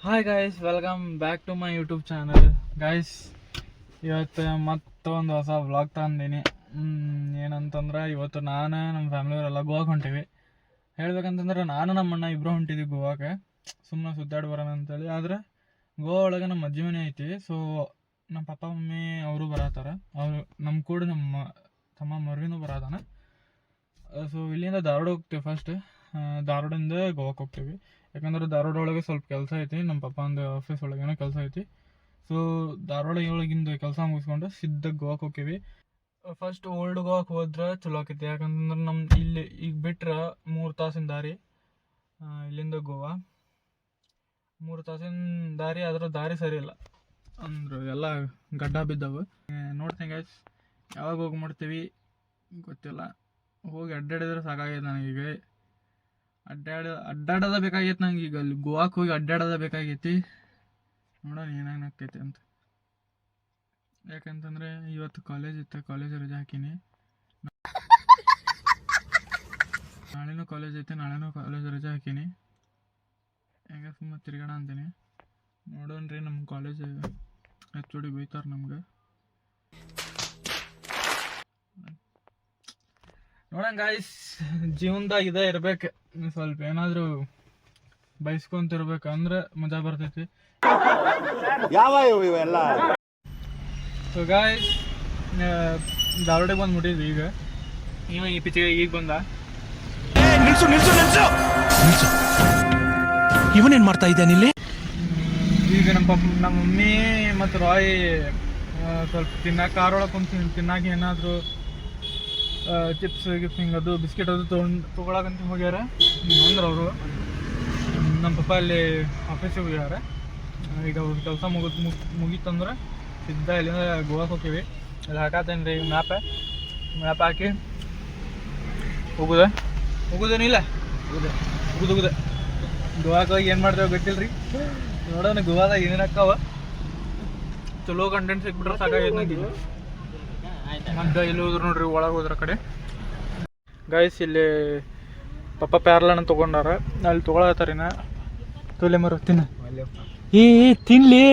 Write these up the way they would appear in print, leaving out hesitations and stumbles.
Hi guys, welcome back to my YouTube channel. Guys, ಇವತ್ತು ಮತ್ತೊಂದು ಹೊಸ ವ್ಲಾಗ್ ತಂದೀನಿ. ಏನಂತಂದ್ರೆ ಇವತ್ತು ನಾನು ನಮ್ಮ ಫ್ಯಾಮಿಲಿಯವರೆಲ್ಲ ಗೋವಾಗೆ ಹೊಂಟೀವಿ. ಹೇಳ್ಬೇಕಂತಂದ್ರೆ ನಾನು ನಮ್ಮ ಅಣ್ಣ ಇಬ್ಬರು ಹೊಂಟಿದ್ವಿ ಗೋವಾಗೆ, ಸುಮ್ಮನೆ ಸುತ್ತಾಡಿ ಬರೋಣ ಅಂತೇಳಿ. ಆದರೆ ಗೋವಾ ಒಳಗೆ ನಮ್ಮ ಅಜ್ಜಿ ಮನೆ ಐತಿ. ಸೊ ನಮ್ಮ ಪಪ್ಪ ಮಮ್ಮಿ ಅವರು ಬರತ್ತಾರ. ಅವರು ನಮ್ಮ ಕೂಡ ನಮ್ಮ ತಮ್ಮ ಮರ್ವಿನೂ ಬರತ್ತಾನ. ಸೊ ಇಲ್ಲಿಂದ ಧಾರವಾಡ ಹೋಗ್ತೀವಿ. ಫಸ್ಟ್ ಧಾರವಾಡಿಂದ ಗೋವಾಕ್ಕೆ ಹೋಗ್ತೀವಿ. ಯಾಕಂದ್ರೆ ಧಾರವಾಡ ಒಳಗೆ ಸ್ವಲ್ಪ ಕೆಲಸ ಐತಿ, ನಮ್ಮ ಪಪ್ಪ ಒಂದು ಆಫೀಸ್ ಒಳಗೇನೋ ಕೆಲಸ ಐತಿ. ಸೊ ಧಾರವಾಡ ಒಳಗಿಂದ ಕೆಲಸ ಮುಗಿಸ್ಕೊಂಡು ಸಿದ್ಧ ಗೋವಾಕ್ಕೆ ಹೋಗ್ತೀವಿ. ಫಸ್ಟ್ ಓಲ್ಡ್ ಗೋವಾಕ್ಕೆ ಹೋದ್ರೆ ಚಲೋ ಆಕೈತಿ. ಯಾಕಂತಂದ್ರೆ ನಮ್ಮ ಇಲ್ಲಿ ಈಗ ಬಿಟ್ರೆ 3 ತಾಸಿನ ದಾರಿ. ಇಲ್ಲಿಂದ ಗೋವಾ 3 ತಾಸಿನ ದಾರಿ. ಅದರ ದಾರಿ ಸರಿ ಇಲ್ಲ ಅಂದ್ರೆ ಎಲ್ಲ ಗಡ್ಡ ಬಿದ್ದವು. ನೋಡ್ತೀನಿ ಗೈಸ್, ಯಾವಾಗ ಹೋಗಿ ಮಾಡ್ತೀವಿ ಗೊತ್ತಿಲ್ಲ. ಹೋಗಿ ಅಡ್ಡಾಡಿದ್ರೆ ಸಾಕಾಗೈತೆ ನನಗೀಗ. ಅಡ್ಡಾಡೋದ ಬೇಕಾಗೈತೆ ನಂಗೆ. ಈಗ ಅಲ್ಲಿ ಗೋವಾಕ್ಕೆ ಹೋಗಿ ಅಡ್ಡಾಡೋದ ಬೇಕಾಗೈತಿ. ನೋಡೋಣ ಏನೇನಾಗ್ತೈತೆ ಅಂತ. ಯಾಕಂತಂದರೆ ಇವತ್ತು ಕಾಲೇಜ್ ಇತ್ತು, ಕಾಲೇಜ್ ರಜೆ ಹಾಕೀನಿ. ನಾಳೆನೂ ಕಾಲೇಜ್ ಐತೆ, ನಾಳೆನೂ ಕಾಲೇಜ್ ರಜೆ ಹಾಕೀನಿ. ಹೆಂಗೆ ಸುಮ್ಮನೆ ತಿರ್ಗಾಣ ಅಂತೀನಿ. ನೋಡೋಣ್ರಿ, ನಮ್ಮ ಕಾಲೇಜ್ HOD ಬೈತಾರೆ ನಮ್ಗೆ. ನೋಡೋಣ ಗಾಯ್ಸ್, ಜೀವನದಾಗ ಇದೇ ಇರ್ಬೇಕು. ಸ್ವಲ್ಪ ಏನಾದರೂ ಬಯಸ್ಕೊಂತಿರ್ಬೇಕು ಅಂದ್ರೆ ಮಜಾ ಬರ್ತೈತಿ. ಇವೆಲ್ಲ ಸೊ ಗಾಯ್ಸ್, ಧಾರವಾಡಿಗೆ ಬಂದು ಮುಟ್ಟಿದ್ವಿ. ಈಗ ಈ ಪಿಚ್ಚಿಗೆ ಈಗ ಬಂದ. ಇವನೇನ್ ಮಾಡ್ತಾ ಇದ್ದಾನೆ ಇಲ್ಲಿ? ಈಗ ನಮ್ಮ ಮಮ್ಮಿ ಮತ್ತು ರಾಯ್ ಸ್ವಲ್ಪ ತಿನ್ನಕ್ಕೆ ಕಾರೊಳಗೆ ಕುಂತೀನಿ. ತಿನ್ನಾಕ ಏನಾದರೂ ಚಿಪ್ಸ್ ಗಿಪ್ಸ್ ಹಿಂಗೆ ಅದು ಬಿಸ್ಕೆಟ್ ಅದು ತೊಗೊಳಕಂತ ಹೋಗ್ಯಾರ ಅಂದ್ರೆ ಅವರು. ನಮ್ಮ ಪಪ್ಪ ಅಲ್ಲಿ ಆಫೀಸಿಗೆ ಹೋಗ್ಯಾರ. ಈಗ ಅವ್ರ ಕೆಲಸ ಮುಗೀತಂದ್ರೆ ಸಿದ್ಧ ಇಲ್ಲಿಂದ ಗೋವಾಕ್ಕೆ ಹೋಗ್ತೀವಿ. ಇಲ್ಲಿ ಹಾಕತ್ತೇನೆ ರೀ ಮ್ಯಾಪ್ ಹಾಕಿ ಹೋಗುದೇನಿಲ್ಲ ಹೋಗುದೆ ಗೋವಾಕ್ಕೆ ಹೋಗಿ ಏನು ಮಾಡ್ತೇವೆ ಗೊತ್ತಿಲ್ಲ ರೀ. ನೋಡೋಣ ಗೋವಾದಾಗ ಏನೇನಾಕ್ಕವ. ಚಲೋ ಕಂಟೆಂಟ್ ಸಿಕ್ಬಿಟ್ರೆ ಸಾಕಾಗೈತೆ ನಂಗೆ. ಮತ್ತೆ ಇಲ್ಲಿ ಹೋದ್ರು ನೋಡ್ರಿ, ಒಳಗೆ ಹೋದ್ರ ಕಡೆ. ಗಾಯ್ಸ್, ಇಲ್ಲಿ ಪಪ್ಪ ಪ್ಯಾರ್ಲಣ್ಣ ತೊಗೊಂಡಾರ. ಅಲ್ಲಿ ತೊಗೊಳತ್ತಾರಿನ. ತೊಲೆ ಮರ ತಿನ್ನ ತಿನ್ಲಿ.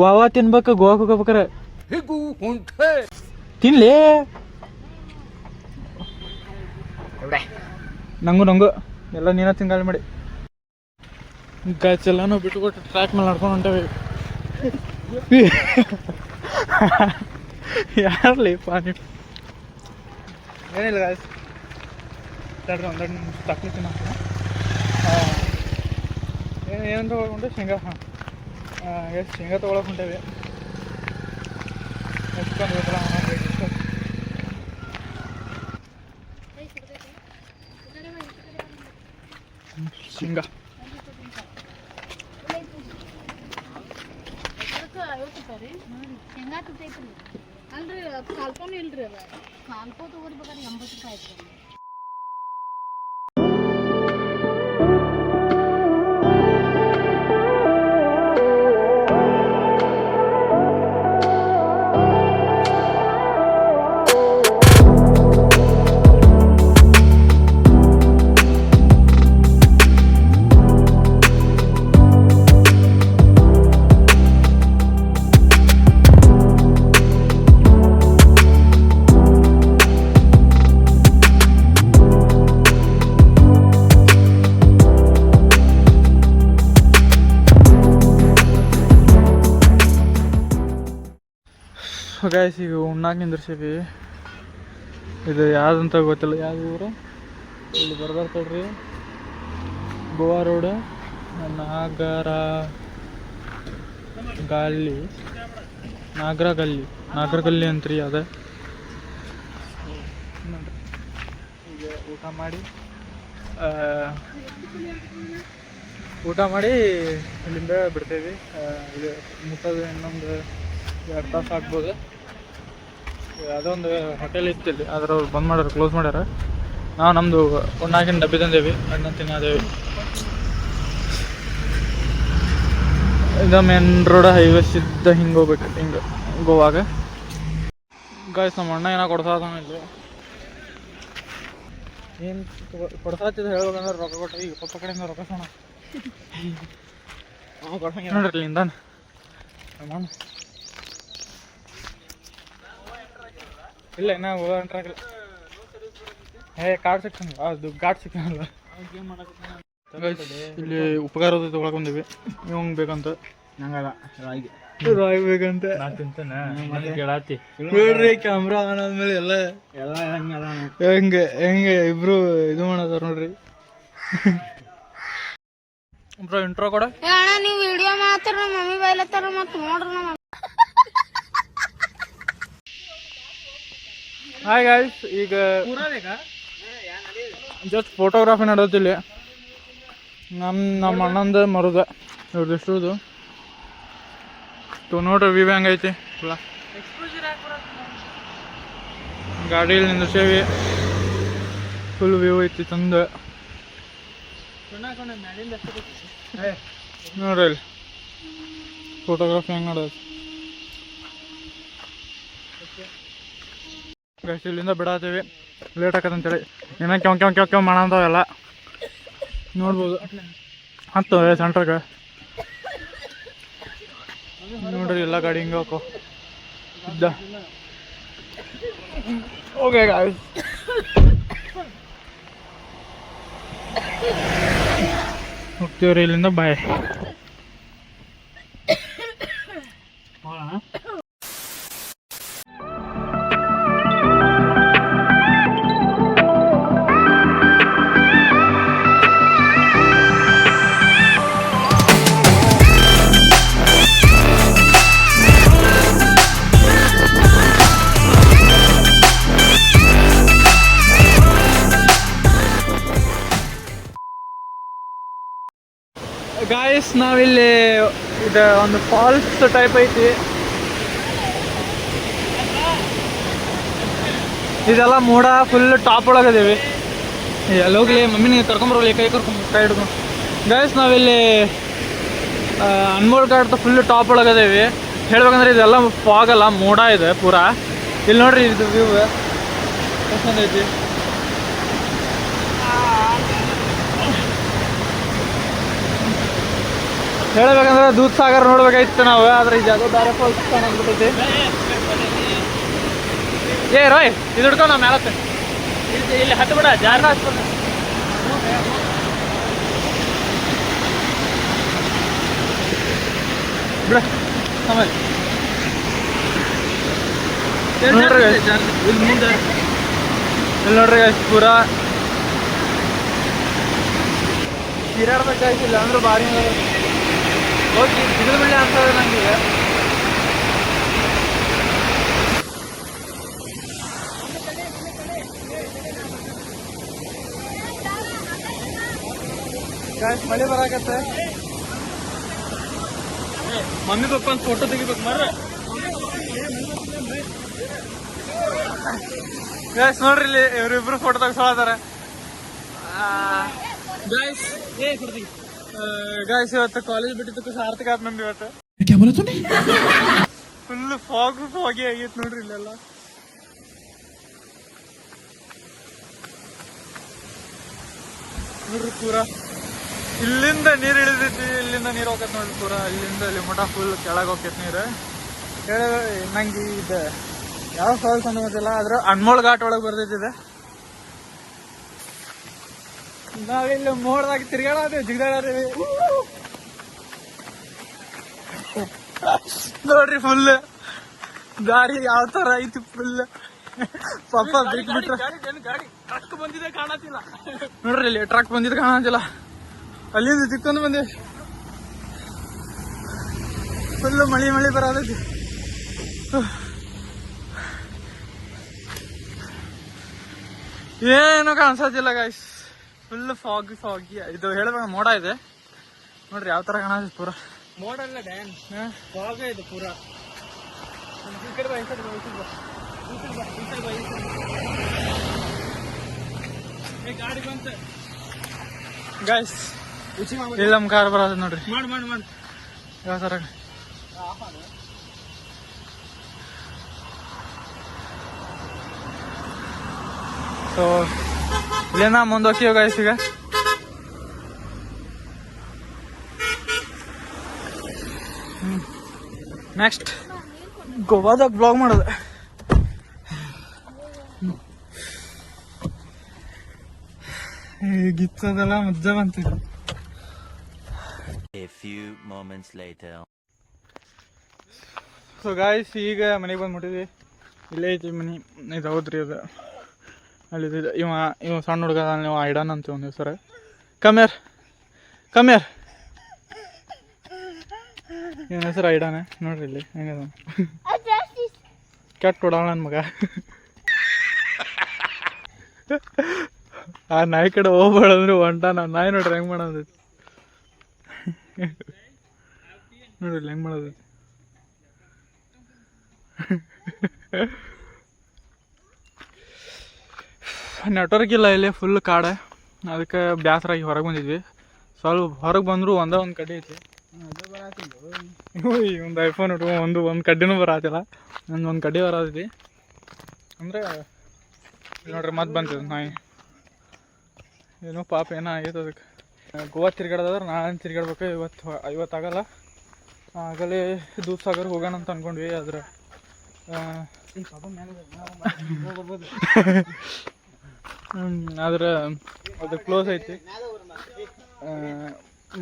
ಗೋವಾ ತಿನ್ಬೇಕು, ಗೋವಾಕ್ಕೆ ಹೋಗ್ಬೇಕಾರ ತಿನ್ಲಿ. ನಂಗು ಎಲ್ಲ ನೀನ ತಿಂಗಾಳಿ ಮಾಡಿ. ಗಾಯ್ಸ್, ಎಲ್ಲಾನು ಬಿಟ್ಕೊಟ್ಟು ಟ್ರ್ಯಾಕ್ ಮೇಲೆ ನಡ್ಕೊಂಡು ಹೊಂಟೇವಿ. ಯಾರ್ಲಿ ಪಾನಿ ಏನಿಲ್ಲ ಗಾಯ್ಸ್, ಒಂದೆರಡು ನಿಮಿಷ ತಕ್ಲಿತೀನಿ. ಏನು ತೊಗೊಳ್ಕೊಂಡೆ? ಶೇಂಗಾ. ಎಷ್ಟು ಶೇಂಗಾ ತೊಗೊಳಕ್ಕೆ ಹೊಂಟೇವಿ. ಎಷ್ಟೊಂದು ಗೊತ್ತಲ್ಲ ಶೇಂಗಾ. ಅಲ್ರಿ ಕಾಲ್ಪೋನು ಇಲ್ರಿ. ಅದ ಕಾಲ್ಪೋ ತಗೋರ್ಬೇಕಾದ್ರೆ 80 ರೂಪಾಯಿ ಐತ್ರಿ. ಗಾಯ್ಸ್, ಈಗ ಉಣ್ಣಾಕ ನಿಂದ್ರಿಸೀವಿ. ಇದು ಯಾವುದಂತ ಗೊತ್ತಿಲ್ಲ, ಯಾವ್ದು ಊರು. ಇಲ್ಲಿ ಬರ್ಬರ್ತಡ್ರಿ, ಗೋವಾ ರೋಡ್ ನಾಗರಗಲ್ಲಿ ಅಂತ್ರಿ ಅದ. ನೋಡ್ರಿ, ಈಗ ಊಟ ಮಾಡಿ ಇಲ್ಲಿಂದ ಬಿಡ್ತೇವಿ. ಇದು ಮುಟ್ಟೋದು ಇನ್ನೊಂದು 2 ತಾಸು ಆಗ್ಬೋದು. ಅದೊಂದು ಹೋಟೆಲ್ ಇತ್ತು ಇಲ್ಲಿ, ಆದ್ರೆ ಅವ್ರು ಬಂದ್ ಮಾಡ್ಯಾರ, ಕ್ಲೋಸ್ ಮಾಡ್ಯಾರ. ನಾವು ನಮ್ಮದು 4 ಡಬ್ಬಿ ತಂದೇವಿ, ಅಣ್ಣ ತಿನ್ನದೇವಿ. ಇದು ಮೇನ್ ರೋಡ್, ಹೈವೇ ಸಿದ್ಧ ಹಿಂಗೆ ಹೋಗ್ಬೇಕು, ಹಿಂಗೆ ಗೋವಾಗ. ಗಾಯ್ಸ್, ನಮ್ಮ ಅಣ್ಣ ಏನೋ ಕೊಡ್ಸಾತಾನ ಇಲ್ಲಿ. ಏನು ಕೊಡ್ಸಾತಿದ್ದು ಹೇಳ್ಬೇಕಂದ್ರೆ ರೊಕ್ಕ ಕೊಟ್ಟರೆ. ಈಗ ಪಪ್ಪ ಕಡೆಯಿಂದ ರೊಕ್ಕ ಸೋಣ ನೋಡ್ರಿ ಇಲ್ಲಿಂದ ಇಲ್ಲ ನಾವು ಹೊಂಟ್ರಾಗಿಲ್ಲ. ಕಾರ್ಡ್ ಸೆಕ್ಷನ್ ಅದು ಘಾಟ್ ಸೆಕ್ಷನ್ ಅಲ್ಲ. ಇಲ್ಲಿ ಉಪಕಾರದ ತೊಗೊಳಕ್ ಬಂದಿವಿ. ಇವಂಗ್ ಬೇಕಂತ ನಂಗಲ್ಲ ರಾಗಿ ರಾಗಿ ಬೇಕಂತ ನೋಡ್ರಿ. ಕ್ಯಾಮ್ರಾ ಆನ್ ಆದ್ಮೇಲೆ ಎಲ್ಲ ಎಲ್ಲ ಹೆಂಗೆ ಹೆಂಗೆ ಇಬ್ರು ಇದು ಮಾಡತಾರ ನೋಡ್ರಿ. ಬ್ರೋ ಇಂಟ್ರೋ ಕೊಡ. ಅಣ್ಣ ನೀವು ವಿಡಿಯೋ ಮಾಡ್ತಾರ ನಮ್ಮ ಮಮ್ಮಿ ಬೈಲತ್ತಾರ ಮತ್ತೆ ನೋಡ್ರಿ ನಮ್ಮ ಹಾಯ್ ಗಾಯ್ಸ್, ಈಗ ಜಸ್ಟ್ ಫೋಟೋಗ್ರಾಫಿ ನಡೆದಿಲ್ಲ. ನಮ್ಮ ಅಣ್ಣಂದು ಮರುದ ಇವ್ರದ್ದು ಎಷ್ಟುದು ನೋಡ್ರಿ ವ್ಯೂ ಹೆಂಗೈತಿ. ಗಾಡಿಯಲ್ಲಿ ನಿಂದ್ರಸೇವಿ, ಫುಲ್ ವ್ಯೂ ಐತಿ ತಂದು ನೋಡ್ರಿ ಇಲ್ಲಿ ಫೋಟೋಗ್ರಾಫಿ ಹೆಂಗೆ ಮಾಡೋದು. ಗೈಸ್ ಇಲ್ಲಿಂದ ಬಿಡತ್ತೀವಿ, ಲೇಟ್ ಆಕತ್ತಂತೇಳಿ. ಏನೋ ಕೆವ್ ಮಾಡಂತಾವೆಲ್ಲ ನೋಡ್ಬೋದು. ಹತ್ತು ಸೆಂಟ್ರಿಗೆ ನೋಡ್ರಿ ಎಲ್ಲ ಗಾಡಿ ಹಿಂಗೆ ಹೋಗೋ ಇದ್ದ. ಓಕೆ ಗಾಯ್ಸ್, ಹೋಗ್ತೀವ್ರಿ ಇಲ್ಲಿಂದ. ಬಾಯ್. ಗಾಯ್ಸ್ ನಾವಿಲ್ಲಿ ಇದು ಒಂದು ಫಾಲ್ಸ್ ಟೈಪ್ ಐತಿ. ಇದೆಲ್ಲ ಮೋಡ ಫುಲ್ ಟಾಪ್ ಒಳಗದೇವಿ. ಎಲ್ಲೋಗ್ಲಿ ಮಮ್ಮಿ ನೀವು ಕರ್ಕೊಂಬರೋಗ್ಲಿ, ಕೈ ಹಿಡ್ಕೊಂಡು. ಗಾಯ್ಸ್ ನಾವಿಲ್ಲಿ ಅನ್ಮೋಲ್ ಘಾಟ್ ಫುಲ್ ಟಾಪ್ ಒಳಗದೇವಿ. ಹೇಳ್ಬೇಕಂದ್ರೆ ಇದೆಲ್ಲ ಫಾಗ್ ಅಲ್ಲ, ಮೋಡ ಇದೆ ಪೂರಾ. ಇಲ್ಲಿ ನೋಡ್ರಿ ಇದು ವ್ಯೂ ಎಷ್ಟು ಐತಿ. ಹೇಳ್ಬೇಕಂದ್ರೆ ದೂದ್ ಸಾಗರ್ ನೋಡ್ಬೇಕಾಯ್ತು ನಾವು, ಆದ್ರೆ ಇದು ಯಾವುದೋ ಬೇರೆ ಫಾಲ್ಸ್ ಕಾಣಾಗ್ಬಿಟ್ಟೈತಿ. ಏ ರಾಯ್ ಇದು ಹಿಡ್ಕೊಂಡು ನಾವು ಮೇಲತ್ತೆ ಇಲ್ಲಿ ಹತ್ತು ಬಿಡ ಜಾರ ಹಚ್ಕೊಂಡು ಬಿಡ ಆಮೇಲೆ ನೋಡ್ರಿ ಇಲ್ಲಿ ಮುಂದೆ ಇಲ್ಲಿ ನೋಡ್ರಿ ಪೂರಾ ತಿರಾಡ್ಬೇಕಾಯ್ತಿಲ್ಲ ಅಂದ್ರೆ ಭಾರಿ ಹೋಗಿ ಬಿಸಿಲು ಬಿಡ್ಲಿ ಅಂತಂದ್ರೆ ನಂಗೆ. ಮಳೆ ಬರಾಕತ್ತೆ. ಮಮ್ಮಿ ಪಪ್ಪ ಒಂದು ಫೋಟೋ ತೆಗಿಬೇಕು ಮರ್ರೆ. ಗಾಯ್ಸ್ ನೋಡ್ರಿ ಇಲ್ಲಿ ಇವರಿಬ್ರು ಫೋಟೋ ತೆಗ್ಸೋಳದಾರ. ಗಾಯ್ಸ್ ಇವತ್ತು ಕಾಲೇಜ್ ಬಿಟ್ಟಿದ್ದಕ್ಕೂ ಸಾರ್ಥಕ ಆತ್ ನಮ್ದು. ಇವತ್ತು ಫುಲ್ ಫಾಗಿ ಆಗೈತೆ ನೋಡ್ರಿ ಇಲ್ಲೆಲ್ಲ. ನೋಡ್ರಿ ಪೂರಾ ಇಲ್ಲಿಂದ ನೀರು ಇಳಿದೈತಿ, ಇಲ್ಲಿಂದ ನೀರು ಹೋಗತ್ ನೋಡ್ರಿ ಪೂರಾ. ಇಲ್ಲಿಂದ ಇಲ್ಲಿ ಮಠ ಫುಲ್ ಕೆಳಗೆ ಹೋಗ್ತೈತಿ ನೀರು. ನಂಗೆ ಇದು ಯಾವ ಫಾಲ್ಸ್ ಅಂತ ಗೊತ್ತಿಲ್ಲ, ಆದ್ರೆ ಅನ್ಮೋಲ್ ಘಾಟ್ ಒಳಗೆ ಬರ್ತೈತಿದೆ. ನಾವಿಲ್ಲಿ ಮೋಡ್ದಾಗ ತಿರ್ಗಾಡೋದು ಜಿಗ್ದಾಡೀವಿ ನೋಡ್ರಿ. ಫುಲ್ ಗಾಡಿ ಯಾವ ತರ ಐತಿ ಫುಲ್. ಪಾಪ ಬಿಟ್ಬಿಟ್ರ ಟ್ರಕ್ ಬಂದಿದೆ ಕಾಣತಿಲ್ಲ ನೋಡ್ರಿ. ಇಲ್ಲಿ ಟ್ರಕ್ ಬಂದಿದ್ದು ಕಾಣತಿಲ್ಲ. ಅಲ್ಲಿಂದ ತಿಕ್ಕೊಂಡು ಬಂದೆ. ಫುಲ್ ಮಳಿ ಬರೋದೈತಿ. ಏನು ಕಾಣಿಸೋದಿಲ್ಲ ಗಾಯ್ಸ್, ಫುಲ್ ಫಾಗಿ. ಇದು ಹೇಳ್ಬೇಕು ಮೋಡ ಇದೆ ನೋಡ್ರಿ ಯಾವ ತರ ಕಾಣತೈತಿ ಪೂರಾ. ಮೋಡ ಅಲ್ಲ ಡ್ಯಾನ್, ಫಾಗ್ ಇದೆ ಪೂರಾ. ಗಾಡಿ ಬಂತ ಗಾಯ್ಸ್. ಇಲ್ಲಿ ನಮ್ಮ ಕಾರ್ ಬರೋದು ನೋಡ್ರಿ. ಮಾಡಿ ಯಾವ ತರ. ಸೊ ಇಲ್ಲೇನ ಮುಂದೆ ಹೋಗ್ತೀವಿ ಗಾಯ್ಸ್. ಈಗ ನೆಕ್ಸ್ಟ್ ಗೋವಾದಾಗ ಬ್ಲಾಗ್ ಮಾಡೋದು. ಗಿತ್ತದೆಲ್ಲ ಮಜ್ಜಾ ಬಂತಿದೆ. A few moments later. So guys ಈಗ ಮನೆಗೆ ಬಂದ್ಬಿಟ್ಟಿದ್ವಿ. ಇಲ್ಲೇ ಐತಿ ಮನೆ. ಇದು ಹೌದ್ರಿ ಅದು ಅಲ್ಲಿದೆ. ಇವ ಸಣ್ಣ ಹುಡುಗ ನೀವು ಐಡನ್ ಅಂತ ಒಂದು ಹೆಸರು. ಕಮ್ಯಾರ್ ಇವನ ಹೆಸರು ಐಡಾನೆ ನೋಡ್ರಿ ಇಲ್ಲಿ ಹೆಂಗದ. ಕೆಟ್ಟ ಹೊಡಾಳ ನನ್ನ ಮಗ. ಆ ನಾಯಿ ಕಡೆ ಹೋಗ್ಬೇಡಂದ್ರೆ ಹೊಂಟ ನಾವು ನಾಯಿ ನೋಡ್ರಿ ಹೆಂಗೆ ಮಾಡೋದೈತಿ. ನೋಡ್ರಿ ಹೆಂಗೆ ಮಾಡೋದೈತಿ. ನೆಟ್ವರ್ಕ್ ಇಲ್ಲ ಇಲ್ಲಿ, ಫುಲ್ ಕಾಡೆ. ಅದಕ್ಕೆ ಬೇಸರಾಗಿ ಹೊರಗೆ ಬಂದಿದ್ವಿ. ಸ್ವಲ್ಪ ಹೊರಗೆ ಬಂದರೂ ಒಂದು ಕಡ್ಡಿ ಐತಿ. ಒಂದು ಐಫೋನ್ ಇಟ್ಕೊಂಡು ಒಂದು ಕಡ್ಡಿನೂ ಬರತ್ತಿಲ್ಲ. ಒಂದು ಕಡ್ಡಿ ಬರತೈತಿ ಅಂದರೆ ನೋಡ್ರಿ ಮತ್ತೆ ಬಂತಿದ್ದು ನಾಯಿ. ಏನೋ ಪಾಪ ಏನೋ ಆಗೈತೆ ಅದಕ್ಕೆ. ಗೋವಾ ತಿರ್ಗಾಡೋದಾದ್ರೆ ನಾನು ತಿರ್ಗಾಡ್ಬೇಕು. ಇವತ್ತಾಗಲ್ಲ. ಆಗಲೇ ದೂದ್ ಸಾಗರ್ ಹೋಗೋಣ ಅಂತ ಅಂದ್ಕೊಂಡ್ವಿ. ಆದ್ರೆ ಆದ್ರೆ ಅದು ಕ್ಲೋಸ್ ಐತಿ.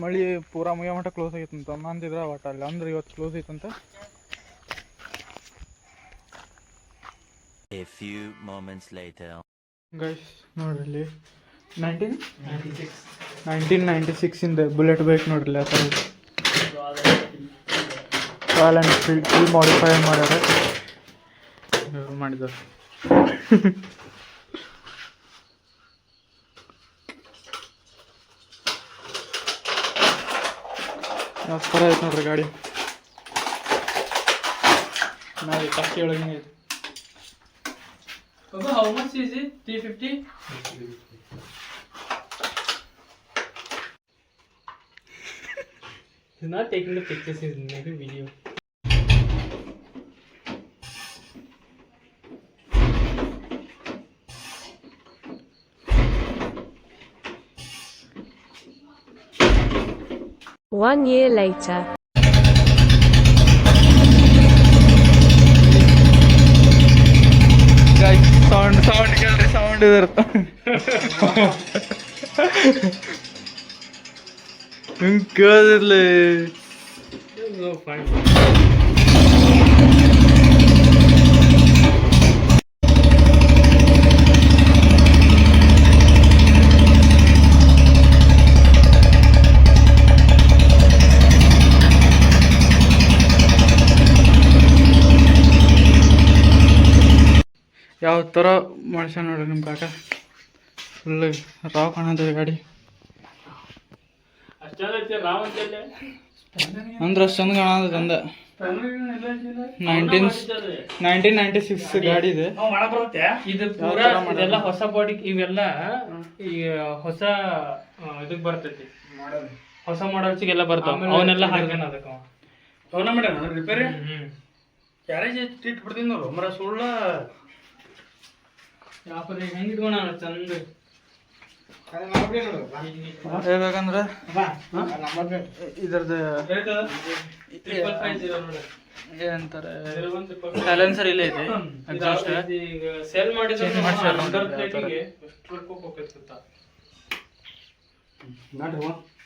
ಮಳೆ ಪೂರಾ ಮುಗಿಯೋ ಮಟ್ಟ ಕ್ಲೋಸ್ ಆಗೈತಂತ ಅಂತಿದ್ರೆ ಒಟ್ಟು ಅಲ್ಲಿ ಅಂದ್ರೆ ಇವತ್ತು ಕ್ಲೋಸ್ ಐತಂತ. A few moments later. Guys ನೋಡ್ರಿ ಇಲ್ಲಿ 1996 ಇಂದ ಬುಲೆಟ್ ಬೈಕ್ ನೋಡ್ರಿ. ಆ ಥರ ರಾಯಲ್ ಎನ್ಫೀಲ್ಡ್ ಫುಲ್ ಮಾಡಿಫೈ ಮಾಡ್ಯಾರ ಮಾಡಿದ್ದಾರೆ. ಯಾವ ಥರ ಐತೆ ನೋಡ್ರಿ ಗಾಡಿ. ನಾವು ಟಾಕಿ ಒಳಗೆ ಐತೆ. How much is it? 350? He's not taking the pictures, he's making video. One year later. Guys, sound ಕೇಳ್ರಿ, ಸೌಂಡ್ ಇದಿರುತ್ತೆ. ಹಿಂಗೆ ಕೇಳಿರ್ಲಿ. ಯಾವ ಥರ ಮಾಡ್ಸ್ಯಾನ ನೋಡ್ರಿ ನಿಮ್ಮ ಕಾಕ. ಫುಲ್ ರಾವ್ ಕಾಣತದೆ ಗಾಡಿ. ಅಂದ್ರೆ ಅಷ್ಟು ಚಂದ ಕಾಣತದೆ ಅಂದ. 1996 ಗಾಡಿ ಇದೆ. ಇದು ಪೂರಾ ಇದೆಲ್ಲ ಹೊಸ ಬಾಡಿ. ಇವೆಲ್ಲ ಈ ಹೊಸ ಇದಕ್ ಬರ್ತೈತಿ, ಹೊಸ ಮಾಡಲ್ಸಿಗೆಲ್ಲ ಬರ್ತಾವ. ಅವನ್ನೆಲ್ಲ ಹಾಕ್ಯಾನ ಅದಕ್ಕೆ ಅವನ ಮೇಡಮ್ ರಿಪೇರಿ ಕ್ಯಾರೇಜ್ ಟ್ರೀಟ್ ಬಿಡ್ತೀನಿ ನೋಡು ಮರ ಸುಳ್ಳ. ವ್ಯಾಪಾರ ಹೆಂಗೆ ಇಟ್ಕೋಣ ಚಂದ ಹೇಳ್ಬೇಕಂದ್ರೆ ಇದ್ರದ್ದು ಏನಂತಾರೆ ಸೈಲೆನ್ಸರ್ ಇಲ್ಲೇ ಐತೆ. ಎಕ್ಸಾಸ್ಟ್ ಈಗ ಸೇಲ್ ಮಾಡಿದ್ರೆ Change ಮಾಡ್ಸ್ಯಾರ ನೋಡ್ರಿ. ಅಂಡರ್ ಪ್ಲೇಟಿಗೆ ಎಷ್ಟು ರೊಕ್ಕ ಹೋಗ್ತೈತೆ ಗೊತ್ತಾ?